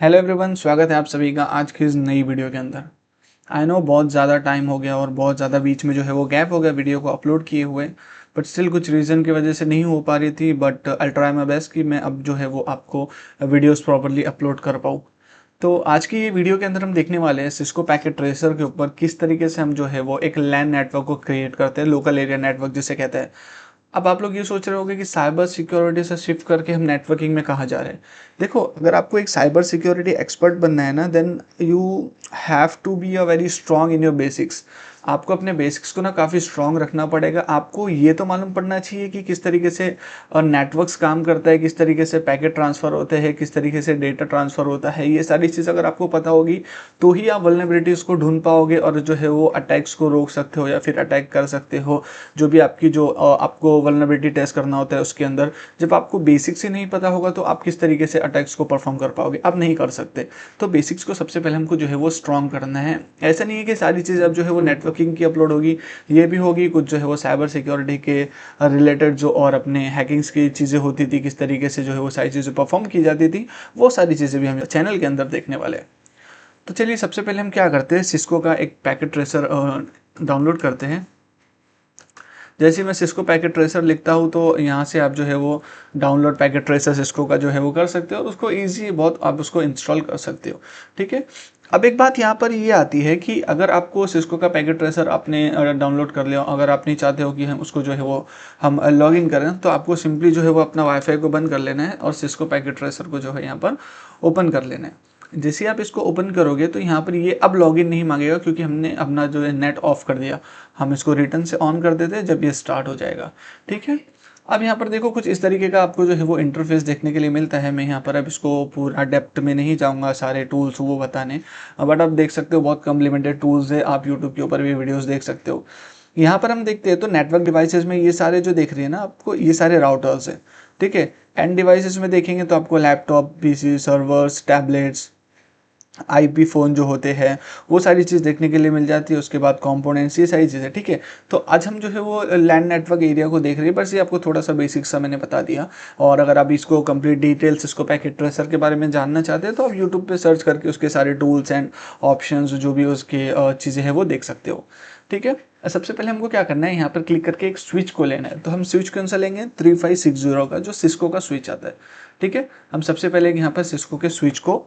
Hello everyone, स्वागत है आप सभी का आज की इस नई वीडियो के अंदर। आई नो बहुत ज़्यादा टाइम हो गया और बहुत ज़्यादा बीच में जो है वो गैप हो गया वीडियो को अपलोड किए हुए, बट स्टिल कुछ रीज़न की वजह से नहीं हो पा रही थी। But I try my best कि मैं अब जो है वो आपको वीडियोस प्रॉपरली अपलोड कर पाऊँ। तो आज की ये वीडियो के अंदर हम देखने वाले हैं सिस्को पैकेट ट्रेसर के ऊपर किस तरीके से हम जो है वो एक लैन नेटवर्क को क्रिएट करते हैं, लोकल एरिया नेटवर्क जिसे कहते हैं। अब आप लोग ये सोच रहे होंगे कि साइबर सिक्योरिटी से शिफ्ट करके हम नेटवर्किंग में कहाँ जा रहे हैं। देखो, अगर आपको एक साइबर सिक्योरिटी एक्सपर्ट बनना है ना, then you have to be a very strong in your basics. आपको अपने बेसिक्स को ना काफ़ी स्ट्रांग रखना पड़ेगा। आपको ये तो मालूम पड़ना चाहिए कि किस तरीके से नेटवर्क्स काम करता है, किस तरीके से पैकेट ट्रांसफ़र होते हैं, किस तरीके से डेटा ट्रांसफ़र होता है। ये सारी चीज़ अगर आपको पता होगी तो ही आप वल्नरेबिलिटीज़ को ढूंढ पाओगे और जो है वो अटैक्स को रोक सकते हो या फिर अटैक कर सकते हो। जो भी आपकी जो आपको वल्नरेबिलिटी टेस्ट करना होता है उसके अंदर, जब आपको बेसिक्स ही नहीं पता होगा तो आप किस तरीके से अटैक्स को परफॉर्म कर पाओगे? आप नहीं कर सकते। तो बेसिक्स को सबसे पहले हमको जो है वो स्ट्रॉन्ग करना है। ऐसा नहीं है कि सारी चीज़ अब जो है वो नेटवर्किंग की अपलोड होगी, ये भी होगी कुछ जो है वो साइबर सिक्योरिटी के रिलेटेड जो और अपने हैकिंग्स की चीज़ें होती थी, किस तरीके से जो है वो सारी चीज़ें परफॉर्म की जाती थी, वो सारी चीज़ें भी हम चैनल के अंदर देखने वाले हैं। तो चलिए, सबसे पहले हम क्या करते हैं, सिस्को का एक पैकेट ट्रेसर डाउनलोड करते हैं। जैसे ही मैं सिस्को पैकेट ट्रेसर लिखता हूँ तो यहाँ से आप जो है वो डाउनलोड पैकेट ट्रेसर सिस्को का जो है वो कर सकते हो और उसको ईजी बहुत आप उसको इंस्टॉल कर सकते हो। ठीक है। अब एक बात यहाँ पर ये आती है कि अगर आपको सिस्को का पैकेट ट्रेसर आपने डाउनलोड कर लिया, अगर आप नहीं चाहते हो कि हम उसको जो है वो हम लॉग इन करें, तो आपको सिंपली जो है वो अपना वाईफाई को बंद कर लेना है और सिस्को पैकेट ट्रेसर को जो है यहाँ पर ओपन कर लेना है। जैसे ही आप इसको ओपन करोगे तो यहाँ पर ये अब लॉगिन नहीं मांगेगा, क्योंकि हमने अपना जो है नेट ऑफ कर दिया। हम इसको रिटर्न से ऑन कर देते हैं जब ये स्टार्ट हो जाएगा। ठीक है। अब यहाँ पर देखो, कुछ इस तरीके का आपको जो है वो इंटरफेस देखने के लिए मिलता है। मैं यहाँ पर अब इसको पूरा डेप्थ में नहीं जाऊँगा सारे टूल्स वो बताने, बट आप देख सकते हो बहुत कम लिमिटेड टूल्स है। आप यूट्यूब के ऊपर भी वीडियोज़ देख सकते हो। यहाँ पर हम देखते हैं तो नेटवर्क डिवाइसेज में ये सारे जो देख रही है ना आपको, ये सारे राउटर्स है। ठीक है। एंड डिवाइसेज में देखेंगे तो आपको laptop, PC, servers, tablets, IP phone जो होते हैं, वो सारी चीज़ देखने के लिए मिल जाती है। उसके बाद कंपोनेंट्स, ये सारी चीज़ें। ठीक है। तो आज हम जो है वो लैंड नेटवर्क एरिया को देख रहे हैं। बस ये आपको थोड़ा सा बेसिक सा मैंने बता दिया। और अगर आप इसको कंप्लीट डिटेल्स, इसको पैकेट ट्रेसर के बारे में जानना चाहते हैं तो आप यूट्यूब पे सर्च करके उसके सारे टूल्स एंड ऑप्शंस जो भी उसके चीज़ें हैं वो देख सकते हो। ठीक है। सबसे पहले हमको क्या करना है, यहाँ पर क्लिक करके एक स्विच को लेना है। तो हम स्विच कौन सा लेंगे? 3560 का जो सिस्को का स्विच आता है। ठीक है। हम सबसे पहले यहाँ पर सिस्को के स्विच को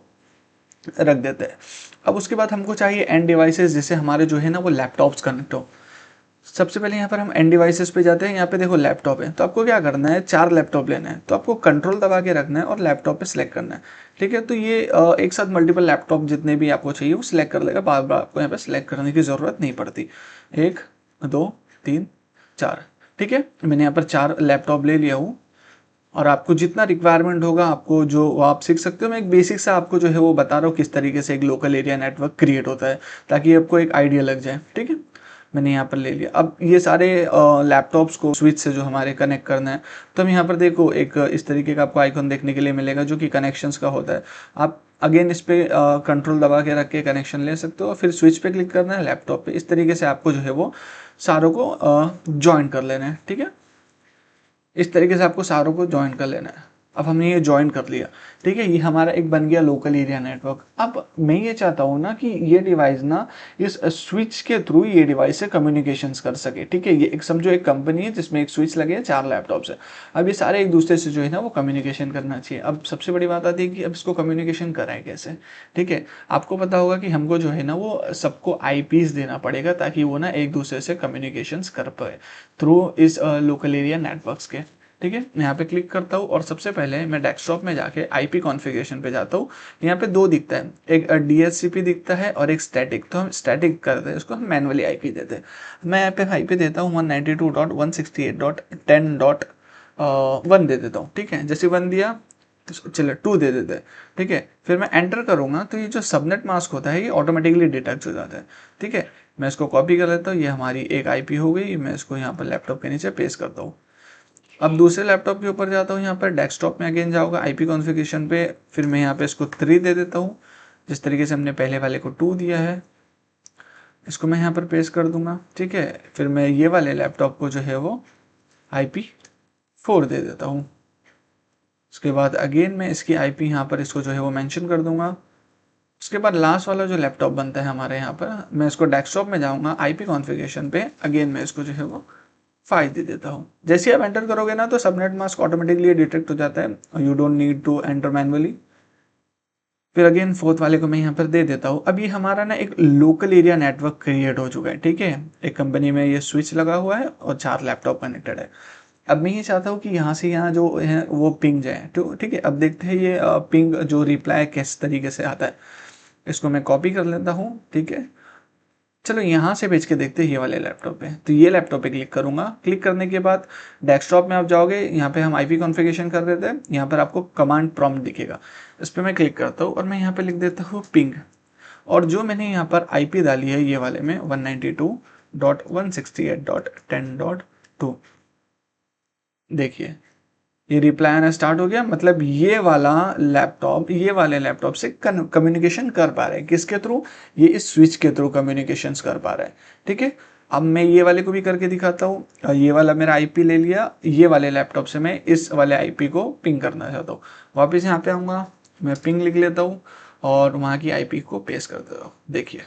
रख देते हैं। अब उसके बाद हमको चाहिए एंड डिवाइसेस, जिससे हमारे जो है ना वो लैपटॉप्स कनेक्ट हो। सबसे पहले यहाँ पर हम एंड डिवाइसेस पे जाते हैं। यहाँ पे देखो लैपटॉप है, तो आपको क्या करना है, 4 लैपटॉप लेना है। तो आपको कंट्रोल दबा के रखना है और लैपटॉप पे सिलेक्ट करना है। ठीक है। तो ये एक साथ मल्टीपल लैपटॉप जितने भी आपको चाहिए वो सिलेक्ट कर लेगा। बार बार आपको यहाँ पे सिलेक्ट करने की ज़रूरत नहीं पड़ती। 1 2 3 4। ठीक है। मैंने यहाँ पर 4 लैपटॉप ले लिया हूँ। और आपको जितना रिक्वायरमेंट होगा, आपको जो आप सीख सकते हो। मैं एक बेसिक सा आपको जो है वो बता रहा हूँ किस तरीके से एक लोकल एरिया नेटवर्क क्रिएट होता है, ताकि आपको एक आइडिया लग जाए। ठीक है। मैंने यहाँ पर ले लिया। अब ये सारे लैपटॉप्स को स्विच से जो हमारे कनेक्ट करना है, तो हम यहाँ पर देखो एक इस तरीके का आपको आइकन देखने के लिए मिलेगा जो कि कनेक्शंस का होता है। आप अगेन इस पे कंट्रोल दबा के रख के कनेक्शन ले सकते हो, फिर स्विच पे क्लिक करना है लैपटॉप पे। इस तरीके से आपको जो है वो सारों को ज्वाइन कर लेना है। ठीक है। इस तरीके से आपको सारों को ज्वाइन कर लेना है। अब हमने ये ज्वाइन कर लिया। ठीक है। ये हमारा एक बन गया लोकल एरिया नेटवर्क। अब मैं ये चाहता हूँ ना कि ये डिवाइस ना इस स्विच के थ्रू ये डिवाइस से कम्युनिकेशंस कर सके। ठीक है। ये एक समझो एक कंपनी है जिसमें एक स्विच लगे हैं, 4 लैपटॉप्स है। अब ये सारे एक दूसरे से जो है ना वो कम्युनिकेशन करना चाहिए। अब सबसे बड़ी बात आती है कि अब इसको कम्युनिकेशन कराएं कैसे। ठीक है। आपको पता होगा कि हमको जो है ना वो सबको आईपीज देना पड़ेगा, ताकि वो ना एक दूसरे से कम्युनिकेशंस कर पाए थ्रू इस लोकल एरिया नेटवर्क्स के। ठीक है। मैं यहाँ पे क्लिक करता हूँ और सबसे पहले मैं डेस्कटॉप में जाके आईपी कॉन्फ़िगरेशन पे जाता हूँ। यहाँ पे 2 दिखता है, एक डीएचसीपी दिखता है और एक स्टैटिक। तो हम स्टैटिक करते हैं, उसको हम मैनुअली आईपी देते हैं। मैं यहाँ पे आईपी देता हूँ 192.168.10.1 दे देता हूँ। ठीक है। जैसे 1 दिया तो चलो 2 दे देते हैं। ठीक है। फिर मैं एंटर करूँगा तो ये जो सबनेट मास्क होता है ये ऑटोमेटिकली डिटेक्ट हो जाता है। ठीक है। मैं इसको कॉपी कर लेता हूँ। ये हमारी एक आईपी हो गई। मैं इसको यहाँ पर लैपटॉप के नीचे पेस्ट करता हूँ। अब दूसरे लैपटॉप के ऊपर जाता हूँ। यहाँ पर डेस्कटॉप में अगेन जाऊँगा आईपी कॉन्फ़िगरेशन पे। फिर मैं यहाँ पे इसको 3 दे देता हूँ, जिस तरीके से हमने पहले वाले को 2 दिया है। इसको मैं यहाँ पर पेस्ट कर दूंगा। ठीक है। फिर मैं ये वाले लैपटॉप को जो है वो IP 4 दे देता हूँ। उसके बाद अगेन मैं इसकी आईपी यहाँ पर इसको जो है वो मेंशन कर दूंगा। उसके बाद लास्ट वाला जो लैपटॉप बनता है हमारे यहाँ पर, मैं इसको डेस्कटॉप में जाऊँगा, आईपी कॉन्फ़िगरेशन पे अगेन मैं इसको जो है वो 5 दे देता हूँ। जैसे आप एंटर करोगे ना तो सबनेट मास्क ऑटोमेटिकली डिटेक्ट हो जाता है और you don't need to enter manually. फिर अगेन फोर्थ वाले को मैं यहाँ पर दे देता हूँ। अब ये हमारा ना एक लोकल एरिया नेटवर्क क्रिएट हो चुका है, ठीक है। एक कंपनी में ये स्विच लगा हुआ है और 4 लैपटॉप कनेक्टेड है। अब मैं ये चाहता हूँ कि यहाँ से यहाँ जो है वो पिंग जाए, तो ठीक है। अब देखते हैं ये पिंग जो रिप्लाई किस तरीके से आता है। इसको मैं कॉपी कर लेता हूँ, ठीक है। चलो यहाँ से भेज के देखते हैं ये वाले लैपटॉप पे। तो ये लैपटॉप पे क्लिक करूंगा। क्लिक करने के बाद डेस्कटॉप में आप जाओगे, यहाँ पे हम आईपी कॉन्फ़िगरेशन कर रहे थे, यहाँ पर आपको कमांड प्रॉम्प्ट दिखेगा। इस पर मैं क्लिक करता हूँ और मैं यहाँ पे लिख देता हूँ पिंग। और जो मैंने यहाँ पर आईपी डाली है ये वाले में 192.168.10.2, देखिए ये रिप्लाई आना स्टार्ट हो गया। मतलब ये वाले लैपटॉप से कम्युनिकेशन कर पा रहे हैं। किसके थ्रू? ये इस स्विच के थ्रू कम्युनिकेशन कर पा रहा है, ठीक है। अब मैं ये वाले को भी करके दिखाता हूँ। ये वाला मेरा आईपी ले लिया, ये वाले लैपटॉप से मैं इस वाले आईपी को पिंग करना चाहता हूँ। वापस यहाँ पे आऊँगा, मैं पिंग लिख लेता हूँ और वहाँ की आईपी को पेस्ट कर देता हूँ। देखिए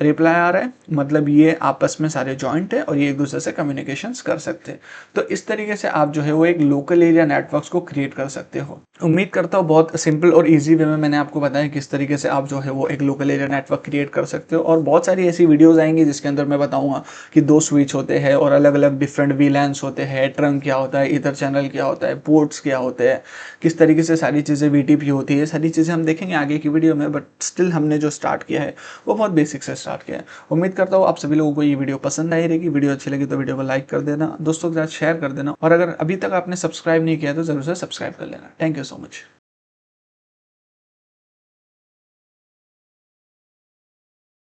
रिप्लाई आ रहा है, मतलब ये आपस में सारे जॉइंट है और ये एक दूसरे से कम्युनिकेशंस कर सकते हैं। तो इस तरीके से आप जो है वो एक लोकल एरिया नेटवर्क्स को क्रिएट कर सकते हो। उम्मीद करता हूँ बहुत सिंपल और इजी वे में मैंने आपको बताया किस तरीके से आप जो है वो एक लोकल एरिया नेटवर्क क्रिएट कर सकते हो। और बहुत सारी ऐसी वीडियोज आएंगी जिसके अंदर मैं बताऊंगा कि 2 स्विच होते हैं और अलग अलग डिफरेंट वीलैंस होते हैं, ट्रंक क्या होता है, ईथर चैनल क्या होता है, पोर्ट्स क्या होते हैं, किस तरीके से सारी चीज़ें वीटीपी होती है, सारी चीज़ें हम देखेंगे आगे की वीडियो में। बट स्टिल हमने जो स्टार्ट किया है वो बहुत बेसिक से स्टार्ट किया है। उम्मीद करता हूँ आप सभी लोगों को ये वीडियो पसंद आई रहेगी। वीडियो अच्छी लगी तो वीडियो को लाइक कर देना, दोस्तों के साथ शेयर कर देना, और अगर अभी तक आपने सब्सक्राइब नहीं किया तो जरूर से सब्सक्राइब कर लेना। Thank you so much.